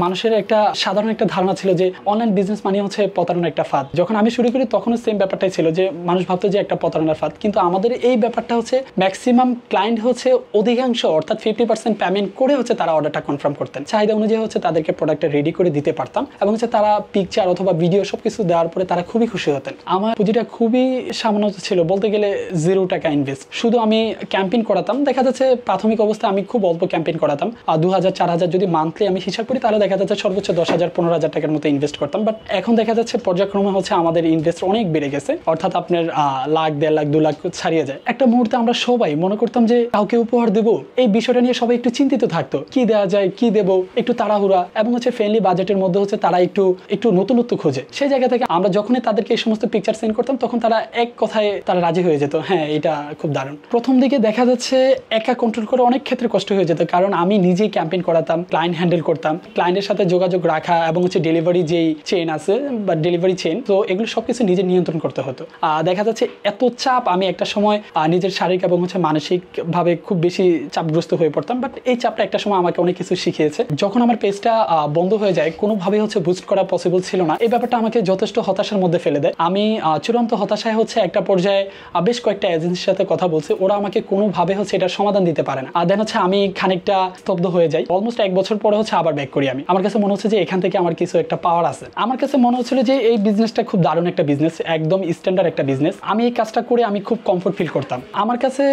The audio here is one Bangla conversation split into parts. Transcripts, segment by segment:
মানুষের একটা সাধারণ একটা ধারণা ছিল যে অনলাইন বিজনেস মানে হচ্ছে প্রতারণার একটা ফাঁদ। যখন আমি শুরু করি তখনও সেম ব্যাপারটাই ছিল যে মানুষ ভাবতো যে একটা প্রতারণার ফাঁদ, কিন্তু আমাদের এই ব্যাপারটা হচ্ছে ম্যাক্সিমাম ক্লায়েন্ট হচ্ছে অধিকাংশ অর্থাৎ 50% পেমেন্ট করে হচ্ছে তারা অর্ডারটা কনফার্ম করতেন। চাহিদা অনুযায়ী হচ্ছে তাদেরকে প্রোডাক্টটা রেডি করে দিতে পারতাম এবং হচ্ছে তারা পিকচার অথবা ভিডিও সবকিছু দেওয়ার পরে তারা খুবই খুশি হতেন। আমার পুঁজিটা খুবই সামান্য ছিল, বলতে গেলে 0 টাকা ইনভেস্ট। শুধু আমি ক্যাম্পেইন করাতাম। দেখা যাচ্ছে প্রাথমিক অবস্থায় আমি খুব অল্প ক্যাম্পেইন করাতাম, 2000 4000 যদি মান্থলি আমি হিসাব করি তাহলে দেখা যাচ্ছে সর্বোচ্চ 10,000 15,000 টাকার মতো ইনভেস্ট করতাম। বাট এখন দেখা যাচ্ছে পর্যায়ক্রমে হচ্ছে আমাদের ইনভেস্ট অনেক বেড়ে গেছে, অর্থাৎ আপনার লাখ 1.5 লাখ 2 লাখ ছাড়িয়ে যায়। একটা মুহূর্তে আমরা সবাই মনে করতাম যে কাউকে উপহার দেবো, এই বিষয়টা নিয়ে সবাই একটু চিন্তিত থাকতো, কি দেওয়া যায়, কি দেবো, একটু তাড়াহুড়া এবং হচ্ছে ফ্রেন্ডলি বাজেটের মধ্যে হচ্ছে তারা একটু নতুনত্ব খোঁজে। সেই জায়গা থেকে আমরা যখনই তাদেরকে এই সমস্ত পিকচার সেন্ড করতাম তখন তারা এক কথায় তারা রাজি হয়ে যেত, হ্যাঁ এটা খুব দারুণ। প্রথম দিকে দেখা যাচ্ছে একা কন্ট্রোল করা অনেক ক্ষেত্রে কষ্ট হয়ে যেত, কারণ আমি নিজেই ক্যাম্পেইন করাতাম, ক্লায়েন্ট হ্যান্ডেল করতাম, ক্লায়েন্টের সাথে যোগাযোগ রাখা এবং হচ্ছে ডেলিভারি যেই চেইন আছে বা ডেলিভারি চেইন, তো এগুলো সবকিছু নিজে নিয়ন্ত্রণ করতে হতো। দেখা যাচ্ছে এত চাপ, আমি একটা সময় নিজের শারীরিক এবং হচ্ছে মানসিকভাবে খুব বেশি চাপগ্রস্ত হয়ে পড়তাম। বাট এই চাপটা একটা সময় আমাকে অনেক কিছু শিখিয়েছে। যখন আমার পেজটা বন্ধ হয়ে যায়, কোনোভাবে হচ্ছে বুস্ট করা পসিবল ছিল না, এই ব্যাপারটা আমাকে যথেষ্ট হতাশার মধ্যে ফেলে দেয়। আমি চূড়ান্ত হতাশায় হচ্ছে একটা পর্যায়ে বেশ কয়েকটা এজেন্সির সাথে কথা বলছি, ওরা আমাকে কোনোভাবে হচ্ছে এটার সমাধান দিতে পারে না। দেন হচ্ছে আমি খানিকটা স্তব্ধ হয়ে যাই। অলমোস্ট 1 বছর পরে হচ্ছে আবার ব্যাক করি আমি। আমার কাছে মনে হচ্ছে যে এখান থেকে আমার কিছু একটা পাওয়ার আছে। আমার কাছে মনে হচ্ছিল যে এই বিজনেসটা খুব দারুণ একটা বিজনেস, একদম স্ট্যান্ডার্ড একটা বিজনেস। আমি এই কাজটা করে আমি খুব কমফোর্ট ফিল করতাম। আমার কাছে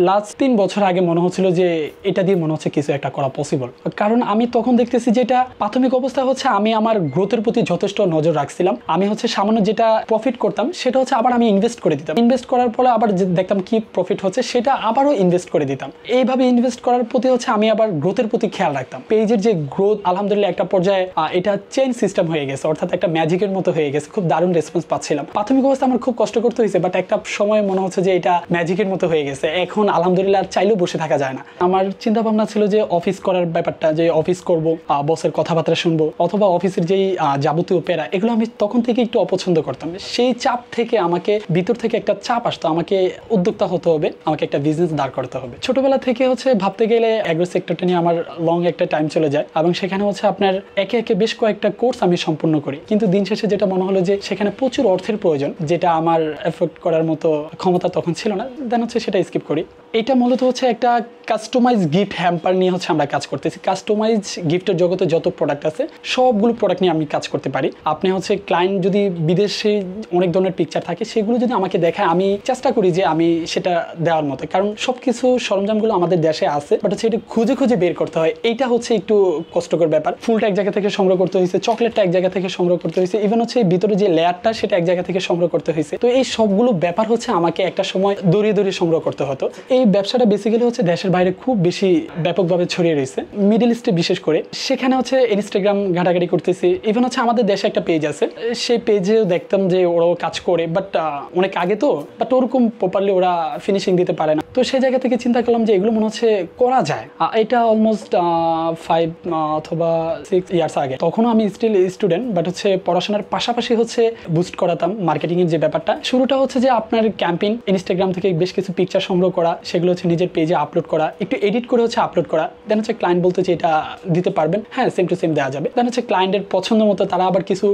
লাস্ট 3 বছর আগে মনে হচ্ছিল যে এটা দিয়ে মনে হচ্ছে কিছু একটা করা পসিবল, কারণ আমি তখন দেখতেছি যেটা প্রাথমিক অবস্থা হচ্ছে আমি আমার গ্রোথের প্রতি যথেষ্ট নজর রাখছিলাম। আমি হচ্ছে সামান্য যেটা প্রফিট করতাম সেটা হচ্ছে আবার আমি ইনভেস্ট করে দিতাম, ইনভেস্ট করার পরে আবার দেখতাম কি প্রফিট হচ্ছে সেটা আবারও ইনভেস্ট করে দিতাম। এইভাবে ইনভেস্ট করার প্রতি হচ্ছে আমি আবার গ্রোথের প্রতি খেয়াল রাখতাম। পেজের যে গ্রোথ আলহামদুলিল্লাহ একটা পর্যায়ে এটা চেইন সিস্টেম হয়ে গেছে, অর্থাৎ একটা ম্যাজিকের মতো হয়ে গেছে। খুব দারুণ রেসপন্স পাচ্ছিলাম। প্রাথমিক অবস্থা আমার খুব কষ্ট করতে হয়েছে, বাট একটা সময় মনে হচ্ছে যে এটা ম্যাজিকের মতো হয়ে গেছে। এখন আলহামদুলিল্লাহ আর চাইলেও বসে থাকা যায় না। আমার চিন্তা ভাবনা ছিল যে অফিস করার ব্যাপারটা, যে অফিস করব, বসের কথাবার্তা শুনবো অথবা অফিসের যেই যাবতীয় প্যারা, এগুলো আমি তখন থেকে একটু অপছন্দ করতাম। সেই চাপ থেকে আমাকে ভিতর থেকে একটা চাপ আসতো, আমাকে উদ্যোক্তা হতে হবে, আমাকে একটা বিজনেস দাঁড় করতে হবে। ছোটবেলা থেকে হচ্ছে ভাবতে গেলে অ্যাগ্রো সেক্টরটা নিয়ে আমার লং একটা টাইম চলে যায় এবং সেখানে হচ্ছে আপনার একে একে বেশ কয়েকটা কোর্স আমি সম্পূর্ণ করি, কিন্তু দিন শেষে যেটা মনে হলো যে সেখানে প্রচুর অর্থের প্রয়োজন, যেটা আমার এফোর্ড করার মতো ক্ষমতা তখন ছিল না। দেন হচ্ছে সেটা স্কিপ করি। এটা মূলত হচ্ছে একটা কাস্টমাইজ গিফট হ্যাম্পার নিয়ে হচ্ছে আমরা কাজ করতেছি। কাস্টমাইজ গিফটের জগতে যত প্রোডাক্ট আছে সবগুলো প্রোডাক্ট নিয়ে আমি কাজ করতে পারি। আপনি হচ্ছে ক্লায়েন্ট যদি বিদেশে অনেক ধরনের পিকচার থাকে সেগুলো যদি আমাকে দেখায়, আমি চেষ্টা করি যে আমি সেটা দেওয়ার মতো, কারণ সবকিছু সরঞ্জামগুলো আমাদের দেশে আছে, বাট হচ্ছে এটা খুঁজে খুঁজে বের করতে হয়। এইটা হচ্ছে একটু কষ্টকর ব্যাপার। ফুলটা এক জায়গা থেকে সংগ্রহ করতে হয়েছে, চকলেটটা এক জায়গা থেকে সংগ্রহ করতে হয়েছে, ইভেন হচ্ছে ভিতরে যে লেয়ারটা সেটা এক জায়গা থেকে সংগ্রহ করতে হয়েছে। তো এই সবগুলো ব্যাপার হচ্ছে আমাকে একটা সময় দড়িয়ে দড়িয়ে সংগ্রহ করতে হতো। এই ব্যবসাটা বেসিক্যালি হচ্ছে দেশের বাইরে খুব বেশি ব্যাপকভাবে ছড়িয়ে রয়েছে, মিডল ইস্টে বিশেষ করে। সেখানে হচ্ছে ইনস্টাগ্রাম ঘাটাঘাটি করতেছি। ইভেন হচ্ছে আমাদের দেশে একটা পেজ আছে, সেই পেজেও দেখতাম যে ওরাও কাজ করে, বাট অনেক আগে তো, বাট ওরকম প্রপারলি ওরা ফিনিশিং দিতে পারে না। তো সেই জায়গা থেকে চিন্তা করলাম যে এগুলো মনে হচ্ছে করা যায়। এটা অলমোস্ট 5 অথবা 6 ইয়ার্স আগে। তখনও আমি স্টিল স্টুডেন্ট, বাট হচ্ছে পড়াশোনার পাশাপাশি হচ্ছে বুস্ট করাতাম মার্কেটিং এর যে ব্যাপারটা। শুরুটা হচ্ছে যে আপনার ক্যাম্পেইন, ইনস্টাগ্রাম থেকে বেশ কিছু পিকচার সংগ্রহ করা, সেগুলো হচ্ছে নিজের পেজে আপলোড করা, একটু এডিট করে হচ্ছে আপলোড করা। দেন হচ্ছে ক্লায়েন্ট বলতে যে এটা দিতে পারবেন, হ্যাঁ সেম টু সেম দেওয়া যাবে। দেন হচ্ছে ক্লায়েন্টের পছন্দ মতো তারা আবার কিছু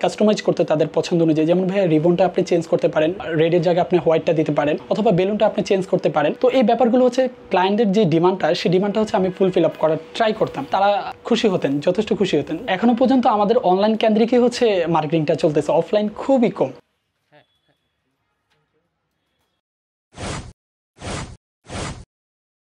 কাস্টমাইজ করতে তাদের পছন্দ অনুযায়ী, যেমন ভাইয়া রিবনটা আপনি চেঞ্জ করতে পারেন, রেডের জায়গায় আপনি হোয়াইটটা দিতে পারেন, অথবা বেলুনটা আপনি চেঞ্জ করতে পারেন। তো এই ব্যাপারগুলো হচ্ছে ক্লায়েন্টের যে ডিমান্ডটা, সেই ডিমান্ডটা হচ্ছে আমি ফুলফিল আপ করার ট্রাই করতাম। তারা খুশি হতেন, যথেষ্ট খুশি হতেন। এখনো পর্যন্ত আমাদের অনলাইন কেন্দ্রিকই হচ্ছে মার্কেটিংটা চলতেছে, অফলাইন খুবই কম।